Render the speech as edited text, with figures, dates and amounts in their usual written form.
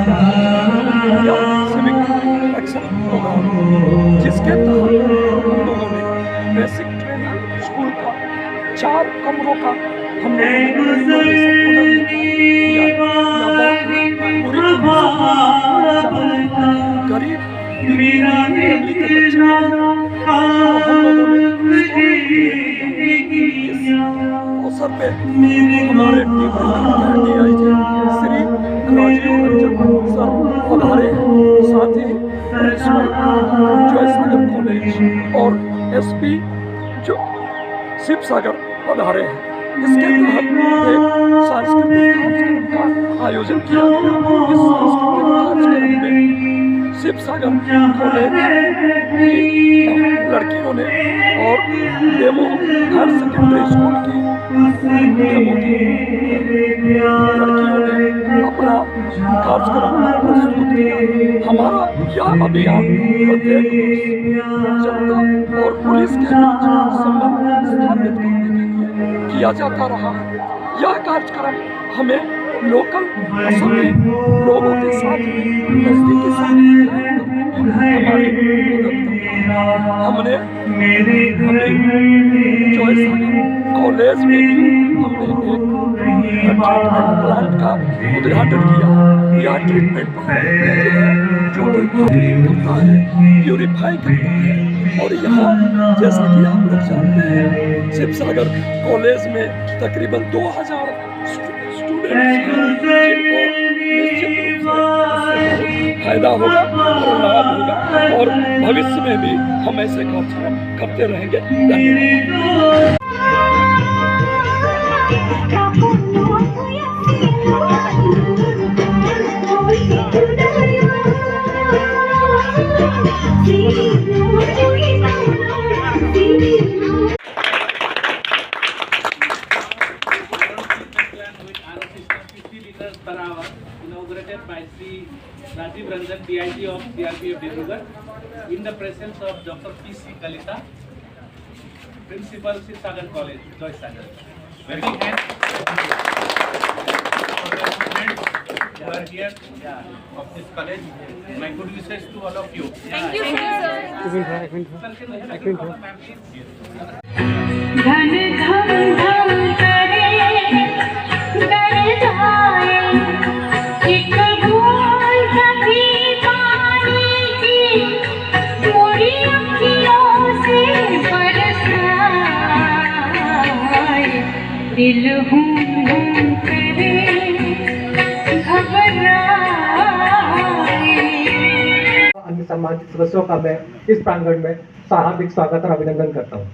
या civic action programme, जिसके तहत हम लोगों ने बेसिक ट्रेनिंग स्कूल का 4 कमरों का हम लोगों ने गरीब फैमिली के बच्चे अवसर पे हमारे DIG श्री राजीव रंजन सर पधारे हैं। साथ ही प्रिंसिपल जॉय सागर कॉलेज और SP जो शिव सागर पधारे हैं। इसके तहत एक सांस्कृतिक कार्यक्रम का आयोजन किया गया। इस सांस्कृतिक कार्यक्रम में शिव सागर कॉलेज की लड़कियों ने और डेमो हायर सेकेंडरी स्कूल की डेमो की लड़कियों ने अपना कार्यक्रम प्रस्तुत किया। हमारा यह अभियान प्रत्येक जनता और पुलिस के बीच संबंध स्थापित करने के लिए किया जाता रहा है। यह कार्यक्रम हमें लोकल असली लोगों के साथ नजदीकी संबंध हमारी मदद करता है। हमने जॉय सागर कॉलेज में भी हमने एक ट्रीटमेंट प्लांट का उद्घाटन किया। यह ट्रीटमेंट जो करता है, प्यूरिफाई करता है। और यहाँ जैसा कि आप लोग जानते हैं, शिव सागर कॉलेज में तकरीबन 2000 स्टूडेंट्स हैं, जिनको निश्चित रूप से फायदा होगा और लाभ होगा, और भविष्य में भी हम ऐसे कार्यक्रम करते रहेंगे। धन्यवाद। Inaugurated by Sri Rajiv Ranjan, DIG of CRPF Dibrugarh, in the presence of Dr. P.C. Kalita, Principal Shiv Sagar College, Joy Sagar. Very nice. Who are here of this college. My good wishes to all of you. Thank you, sir. दिल हूँ करे घबराए। अन्य सम्मानित सदस्यों का मैं इस प्रांगण में हार्दिक स्वागत और अभिनंदन करता हूँ।